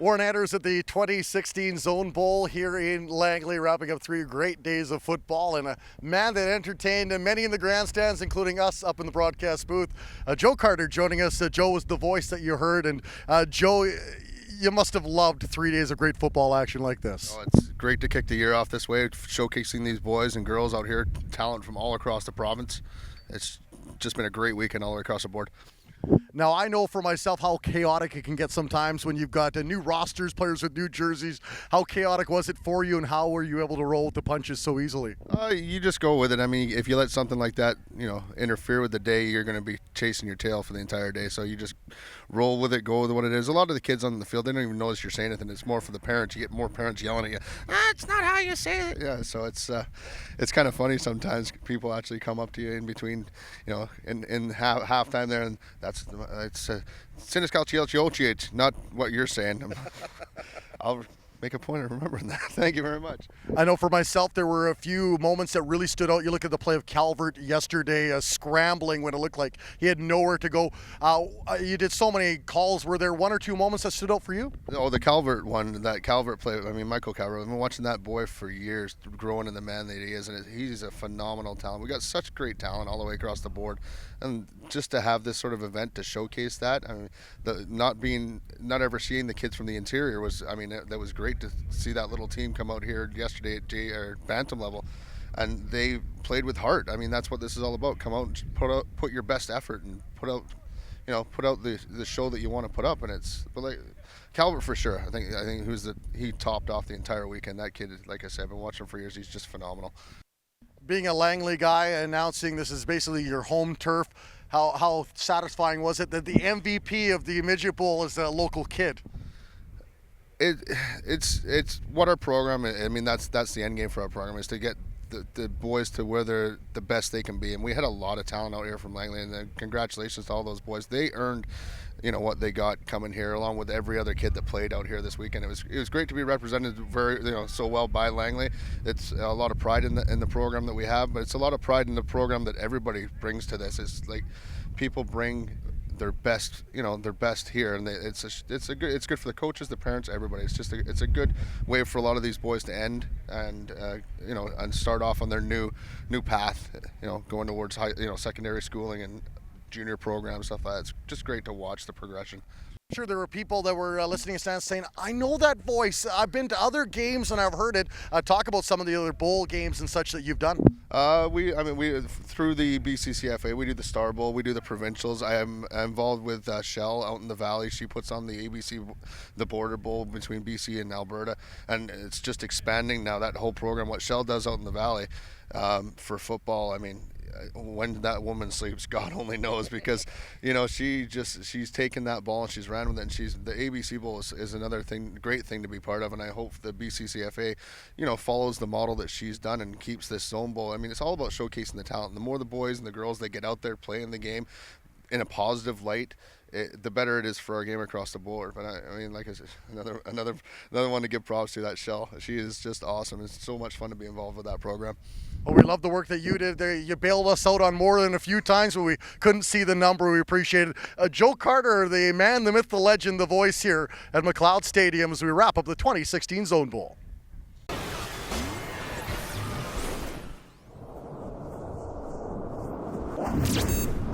Warren Anders at the 2016 Zone Bowl here in Langley, wrapping up 3 great days of football, and a man that entertained many in the grandstands, including us up in the broadcast booth. Joe Carter joining us. Joe was the voice that you heard, and Joe, you must have loved 3 days of great football action like this. Oh, it's great to kick the year off this way, showcasing these boys and girls out here, talent from all across the province. It's just been a great weekend all the way across the board. Now, I know for myself how chaotic it can get sometimes when you've got new rosters, players with new jerseys. How chaotic was it for you, and how were you able to roll with the punches so easily? You just go with it. I mean, if you let something like that, interfere with the day, you're going to be chasing your tail for the entire day. So you just roll with it, go with what it is. A lot of the kids on the field, they don't even notice you're saying anything. It's more for the parents. You get more parents yelling at you. It's not how you say it. Yeah, so it's kind of funny sometimes. People actually come up to you in between, in halftime there, and it's Siniskalchi, not what you're saying. I'll make a point of remembering that. Thank you very much. I know for myself there were a few moments that really stood out. You look at the play of Calvert yesterday, scrambling when it looked like he had nowhere to go. You did so many calls. Were there 1 or 2 moments that stood out for you? Oh, the Calvert one, that Calvert play. I mean, Michael Calvert. I've been watching that boy for years, growing in the man that he is, and he's a phenomenal talent. We got such great talent all the way across the board, and just to have this sort of event to showcase that. I mean, not ever seeing the kids from the interior was. I mean, that was great to see that little team come out here yesterday at Bantam level, and they played with heart. I mean, that's what this is all about. Come out and put your best effort and put out the show that you want to put up. And like Calvert for sure. I think he topped off the entire weekend. That kid, like I said, I've been watching him for years. He's just phenomenal. Being a Langley guy, announcing this is basically your home turf, how satisfying was it that the MVP of the Midget Bowl is a local kid? It's what our program. I mean, that's the end game for our program, is to get the boys to where they're the best they can be. And we had a lot of talent out here from Langley, and congratulations to all those boys. They earned what they got coming here, along with every other kid that played out here this weekend. It was great to be represented so well by Langley. It's a lot of pride in the program that we have, but it's a lot of pride in the program that everybody brings to this. It's like people bring their best here, and it's good for the coaches, the parents, everybody. It's a good way for a lot of these boys to end and and start off on their new path, going towards secondary schooling and junior programs, stuff like that. It's just great to watch the progression. I'm sure there were people that were listening to stands saying, I know that voice. I've been to other games and I've heard it. Talk about some of the other bowl games and such that you've done. We through the BCCFA, we do the Star Bowl, we do the provincials. I am involved with Shell out in the valley. She puts on the the Border Bowl between BC and Alberta, and it's just expanding now, that whole program. What Shell does out in the valley for football, I mean, when that woman sleeps, God only knows, because she's taken that ball and she's ran with it, and the ABC Bowl is another great thing to be part of, and I hope the BCCFA follows the model that she's done and keeps this Zone Bowl. I mean, it's all about showcasing the talent. And the more the boys and the girls that get out there playing the game in a positive light, the better it is for our game across the board. But I mean, like I said, another one to give props to, that Shell. She is just awesome. It's so much fun to be involved with that program. Well, we love the work that you did there. You bailed us out on more than a few times, but we couldn't see the number. We appreciate it. Joe Carter, the man, the myth, the legend, the voice here at McLeod Stadium as we wrap up the 2016 Zone Bowl.